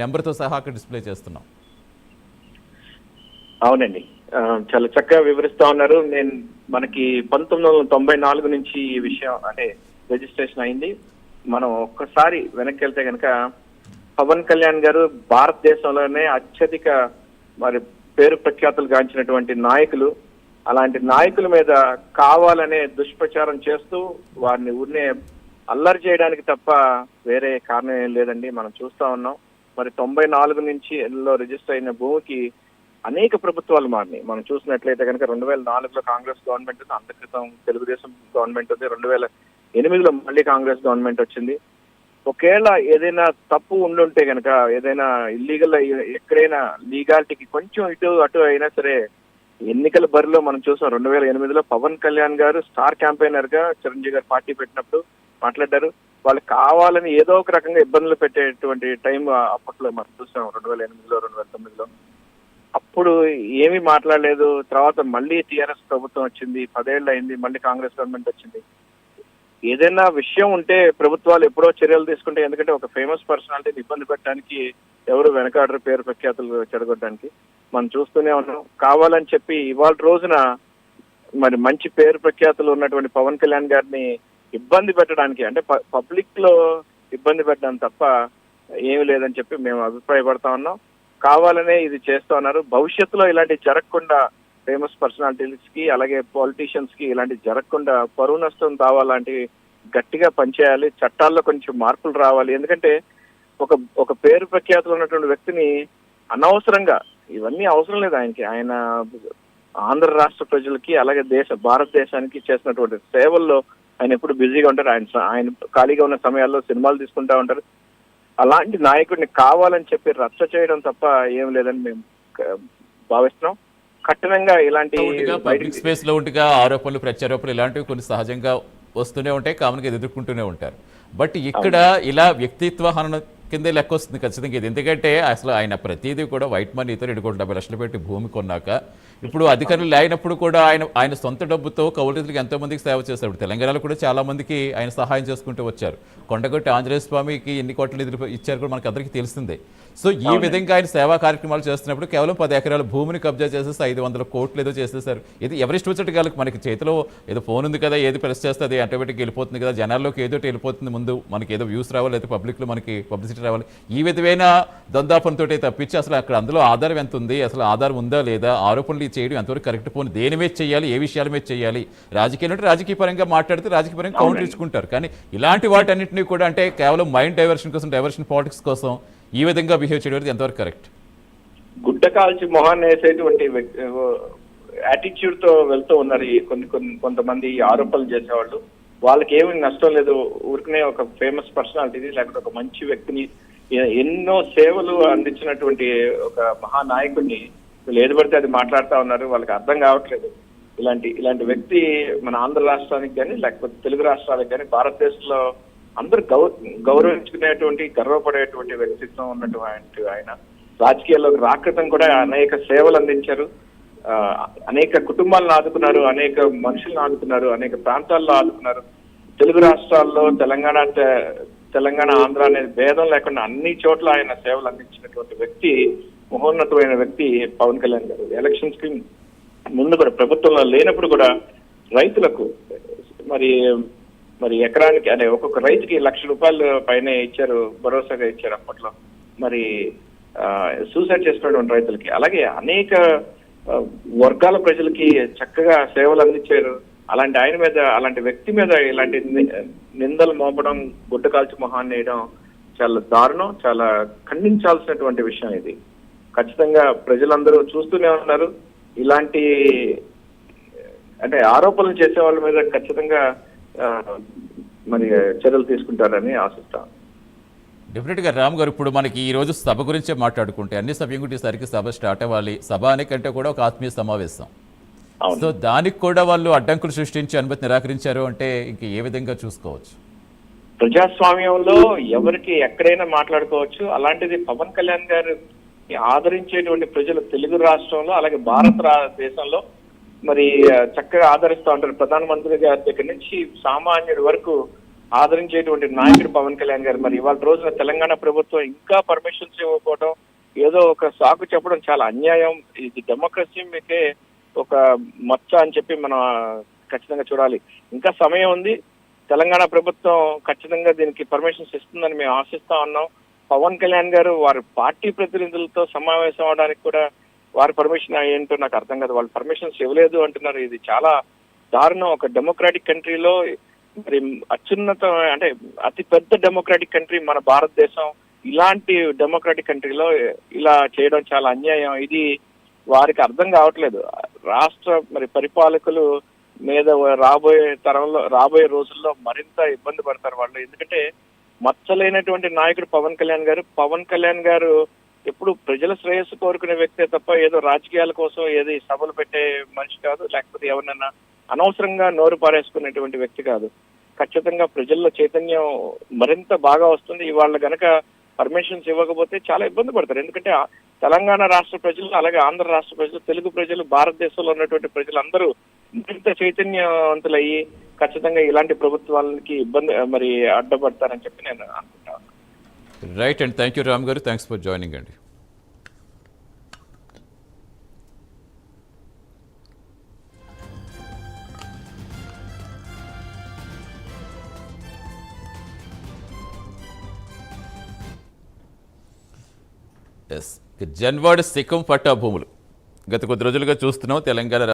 నెంబర్తో సహా అక్కడ డిస్ప్లే చేస్తున్నాం. అవునండి, చాలా చక్కగా వివరిస్తా ఉన్నారు. మనకి 1994 నుంచి ఈ విషయం అంటే రిజిస్ట్రేషన్ అయింది. మనం ఒక్కసారి వెనక్కి వెళ్తే కనుక పవన్ కళ్యాణ్ గారు భారతదేశంలోనే అత్యధిక మరి పేరు ప్రఖ్యాతులు గాంచినటువంటి నాయకులు. అలాంటి నాయకుల మీద కావాలనే దుష్ప్రచారం చేస్తూ వారిని ఊరినే అల్లరి చేయడానికి తప్ప వేరే కారణం ఏం లేదండి. మనం చూస్తా ఉన్నాం. మరి 94 నుంచి రిజిస్టర్ అయిన భూమికి అనేక ప్రభుత్వాలు మారినాయి. మనం చూసినట్లయితే కనుక 2004లో కాంగ్రెస్ గవర్నమెంట్ ఉంది, అంత క్రితం తెలుగుదేశం గవర్నమెంట్ ఉంది, 2008లో మళ్ళీ కాంగ్రెస్ గవర్నమెంట్ వచ్చింది. ఒకవేళ ఏదైనా తప్పు ఉండుంటే కనుక, ఏదైనా ఇల్లీగల్ ఎక్కడైనా లీగాలిటీకి కొంచెం ఇటు అటు అయినా సరే, ఎన్నికల బరిలో మనం చూసాం 2008లో పవన్ కళ్యాణ్ గారు స్టార్ క్యాంపెయినర్ గా చిరంజీవి గారు పార్టీ పెట్టినప్పుడు మాట్లాడారు. వాళ్ళు కావాలని ఏదో ఒక రకంగా ఇబ్బందులు పెట్టేటువంటి టైం అప్పట్లో మనం చూసాం 2008లో 2009లో. అప్పుడు ఏమీ మాట్లాడలేదు. తర్వాత మళ్ళీ టీఆర్ఎస్ ప్రభుత్వం వచ్చింది, 10 ఏళ్ళు అయింది, మళ్ళీ కాంగ్రెస్ గవర్నమెంట్ వచ్చింది. ఏదైనా విషయం ఉంటే ప్రభుత్వాలు ఎప్పుడో చర్యలు తీసుకుంటే, ఎందుకంటే ఒక ఫేమస్ పర్సనాలిటీని ఇబ్బంది పెట్టడానికి ఎవరు వెనకాడరు, పేరు ప్రఖ్యాతులు చెడగొట్టడానికి. మనం చూస్తూనే ఉన్నాం. కావాలని చెప్పి ఇవాళ రోజున మరి మంచి పేరు ప్రఖ్యాతులు ఉన్నటువంటి పవన్ కళ్యాణ్ గారిని ఇబ్బంది పెట్టడానికి, అంటే పబ్లిక్ లో ఇబ్బంది పెట్టడం తప్ప ఏమీ లేదని చెప్పి మేము అభిప్రాయపడతా ఉన్నాం. కావాలనే ఇది చేస్తా ఉన్నారు. భవిష్యత్తులో ఇలాంటి జరగకుండా ఫేమస్ పర్సనాలిటీస్ కి అలాగే పాలిటీషియన్స్ కి ఇలాంటి జరగకుండా పరువు నష్టం దావాలాంటివి గట్టిగా పనిచేయాలి. చట్టాల్లో కొంచెం మార్పులు రావాలి. ఎందుకంటే ఒక పేరు ప్రఖ్యాతులు ఉన్నటువంటి వ్యక్తిని అనవసరంగా, ఇవన్నీ అవసరం లేదు ఆయనకి. ఆయన ఆంధ్ర రాష్ట్ర ప్రజలకి అలాగే భారతదేశానికి చేసినటువంటి సేవల్లో ఆయన ఎప్పుడు బిజీగా ఉంటారు. ఆయన ఖాళీగా ఉన్న సమయాల్లో సినిమాలు తీసుకుంటా ఉంటారు. అలాంటి నాయకుడిని కావాలని చెప్పి రచ్చ చేయడం తప్ప ఏం లేదని మేము భావిస్తున్నాం. కఠినంగా ఇలాంటి పబ్లిక్ స్పేస్ లో ఉంటగా ఆరోపణలు ప్రత్యారోపణలు ఇలాంటివి కొన్ని సహజంగా వస్తూనే ఉంటాయి, కామన్గా ఎదుర్కొంటూనే ఉంటారు. బట్ ఇక్కడ ఇలా వ్యక్తిత్వ హనన కిందే లెక్క వస్తుంది ఖచ్చితంగా ఇది. ఎందుకంటే అసలు ఆయన ప్రతిదీ కూడా వైట్ మనీతో 2,70,00,000 పెట్టి భూమి కొన్నాక, ఇప్పుడు అధికారులు లేనప్పుడు కూడా ఆయన సొంత డబ్బుతో కౌలు రైతులకు ఎంతో మందికి సేవ చేశారు. తెలంగాణలో కూడా చాలా మందికి ఆయన సహాయం చేసుకుంటూ వచ్చారు. కొండగొట్టి ఆంజనేయ స్వామికి ఎన్ని కోట్ల నిధులు ఇచ్చారు కూడా మనకు అందరికీ తెలిసిందే. సో ఈ విధంగా ఆయన సేవా కార్యక్రమాలు చేస్తున్నప్పుడు కేవలం 10 ఎకరాల భూమిని కబ్జా చేసేసి 500 కోట్లు ఏదో చేసేసారు. ఇది ఎవరిష్టం వచ్చేట్టు కాదు. మనకి చేతిలో ఏదో ఫోన్ ఉంది కదా, ఏది ప్రెస్ చేస్తే అది ఆటోమేటిక్గా వెళ్ళిపోతుంది కదా, జనాల్లోకి ఏదో వెళ్ళిపోతుంది. ముందు మనకి ఏదో వ్యూస్ రావాలి, లేదా పబ్లిక్లో మనకి పబ్లిసిటీ రావాలి. ఈ విధమైన దొందాపంతో తప్పించి అసలు అక్కడ అందులో ఆధారం ఎంత ఉంది, అసలు ఆధారం ఉందా లేదా, ఆరోపణలు చేయడం ఎంతవరకు కరెక్ట్, పోనీ దేని మీద చేయాలి, ఏ విషయాల మీద చేయాలి, రాజకీయాలు అంటే రాజకీయ పరంగా మాట్లాడితే రాజకీయ పరంగా కౌంటర్ ఇచ్చుకుంటారు. కానీ ఇలాంటి వాటన్నింటినీ కూడా అంటే కేవలం మైండ్ డైవర్షన్ కోసం, డైవర్షన్ పాలిటిక్స్ కోసం ఈ విధంగా బిహేవ్ చేయడం ఎంతవరకు కరెక్ట్? గుడ్డ కాల్చి మొహాన్ని వేసేటువంటి యాటిట్యూడ్ తో వెళ్తూ ఉన్నారు కొంతమంది ఆరోపణలు చేసేవాళ్ళు. వాళ్ళకి ఏమి నష్టం లేదు. ఊరికనే ఒక ఫేమస్ పర్సనాలిటీని లేకపోతే ఒక మంచి వ్యక్తిని, ఎన్నో సేవలు అందించినటువంటి ఒక మహానాయకుడిని వీళ్ళు ఏది పడితే అది మాట్లాడుతూ ఉన్నారు. వాళ్ళకి అర్థం కావట్లేదు. ఇలాంటి వ్యక్తి మన ఆంధ్ర రాష్ట్రానికి కానీ లేకపోతే తెలుగు రాష్ట్రాలకు కానీ భారతదేశంలో అందరూ గౌరవించుకునేటువంటి, గర్వపడేటువంటి వ్యక్తిత్వం ఉన్నటువంటి ఆయన రాజకీయాల్లోకి రాకృతం కూడా అనేక సేవలు అందించారు. అనేక కుటుంబాలను ఆదుకున్నారు, అనేక మనుషులను ఆదుకున్నారు, అనేక ప్రాంతాల్లో ఆదుకున్నారు. తెలుగు రాష్ట్రాల్లో తెలంగాణ ఆంధ్ర అనేది భేదం లేకుండా అన్ని చోట్ల ఆయన సేవలు అందించినటువంటి వ్యక్తి, మహోన్నతమైన వ్యక్తి పవన్ కళ్యాణ్ గారు. ఎలక్షన్స్ కి ముందు కూడా, ప్రభుత్వంలో లేనప్పుడు కూడా రైతులకు మరి ఎకరానికి అంటే ఒక్కొక్క రైతుకి ₹1,00,000 పైన ఇచ్చారు, భరోసాగా ఇచ్చారు అప్పట్లో. మరి సూసైడ్ చేసుకున్నటువంటి రైతులకి, అలాగే అనేక వర్గాల ప్రజలకి చక్కగా సేవలు అందించారు. అలాంటి ఆయన మీద, అలాంటి వ్యక్తి మీద ఇలాంటి నిందలు మోపడం, గుడ్డ కాల్చి మొహాన్ని వేయడం చాలా దారుణం, చాలా ఖండించాల్సినటువంటి విషయం ఇది. ఖచ్చితంగా ప్రజలందరూ చూస్తూనే ఉన్నారు. ఇలాంటి అంటే ఆరోపణలు చేసే వాళ్ళ మీద ఖచ్చితంగా మరి చర్యలు తీసుకుంటారని ఆశిస్తాం. డెఫినెట్ గా రామ్ గారు, ఇప్పుడు మనకి ఈ రోజు సభ గురించే మాట్లాడుకుంటే, అన్ని సభ్యుంగుంటేసరికి సభ స్టార్ట్ అవ్వాలి. సభ అనే కంటే కూడా ఒక ఆత్మీయ సమావేశం. సో దానికి కూడా వాళ్ళు అడ్డంకులు సృష్టించి అనుమతి నిరాకరించారు అంటే ఇంక ఏ విధంగా చూసుకోవచ్చు? ప్రజాస్వామ్యంలో ఎవరికి ఎక్కడైనా మాట్లాడుకోవచ్చు. అలాంటిది పవన్ కళ్యాణ్ గారు ఆదరించేటువంటి ప్రజలు తెలుగు రాష్ట్రంలో అలాగే భారతదేశంలో మరి చక్కగా ఆదరిస్తూ ఉంటారు. ప్రధానమంత్రి గారి దగ్గర నుంచి సామాన్యుడి వరకు ఆదరించేటువంటి నాయకుడు పవన్ కళ్యాణ్ గారు. మరి ఇవాళ రోజున తెలంగాణ ప్రభుత్వం ఇంకా పర్మిషన్స్ ఇవ్వకపోవడం, ఏదో ఒక సాకు చెప్పడం చాలా అన్యాయం. ఇది డెమోక్రసీ మీకే ఒక మచ్చ అని చెప్పి మనం ఖచ్చితంగా చూడాలి. ఇంకా సమయం ఉంది. తెలంగాణ ప్రభుత్వం ఖచ్చితంగా దీనికి పర్మిషన్స్ ఇస్తుందని మేము ఆశిస్తా ఉన్నాం. పవన్ కళ్యాణ్ గారు వారి పార్టీ ప్రతినిధులతో సమావేశం అవడానికి కూడా వారి పర్మిషన్ ఏంటో నాకు అర్థం కాదు. వాళ్ళు పర్మిషన్స్ ఇవ్వలేదు అంటున్నారు. ఇది చాలా దారుణం. ఒక డెమోక్రాటిక్ కంట్రీలో, మరి అత్యున్నత అంటే అతి పెద్ద డెమోక్రాటిక్ కంట్రీ మన భారతదేశం, ఇలాంటి డెమోక్రాటిక్ కంట్రీలో ఇలా చేయడం చాలా అన్యాయం. ఇది వారికి అర్థం కావట్లేదు. రాష్ట్ర మరి పరిపాలకులు మీద రాబోయే రోజుల్లో మరింత ఇబ్బంది పడతారు వాళ్ళు. ఎందుకంటే మచ్చలేనటువంటి నాయకుడు పవన్ కళ్యాణ్ గారు. పవన్ కళ్యాణ్ గారు ఎప్పుడు ప్రజల శ్రేయస్సు కోరుకునే వ్యక్తే తప్ప ఏదో రాజకీయాల కోసం ఏది సభలు పెట్టే మనిషి కాదు, లేకపోతే ఎవరినైనా అనవసరంగా నోరు పారేసుకునేటువంటి వ్యక్తి కాదు. ఖచ్చితంగా ప్రజల్లో చైతన్యం మరింత బాగా వస్తుంది. ఇవాళ గనక పర్మిషన్స్ ఇవ్వకపోతే చాలా ఇబ్బంది పడతారు. ఎందుకంటే తెలంగాణ రాష్ట్ర ప్రజలు, అలాగే ఆంధ్ర రాష్ట్ర ప్రజలు, తెలుగు ప్రజలు, భారతదేశంలో ఉన్నటువంటి ప్రజలందరూ మరింత చైతన్యవంతులయ్యి ఖచ్చితంగా ఇలాంటి ప్రభుత్వాలకి మరి అడ్డపడతారని చెప్పి నేను అనుకుంటాను. Right and thank you Ram గారు, థ్యాంక్స్ ఫర్ జాయినింగ్ అండి. ఎస్, జన్వాడ సిక్కం పట్టా భూములు గత కొద్ది రోజులుగా చూస్తున్నాం. తెలంగాణ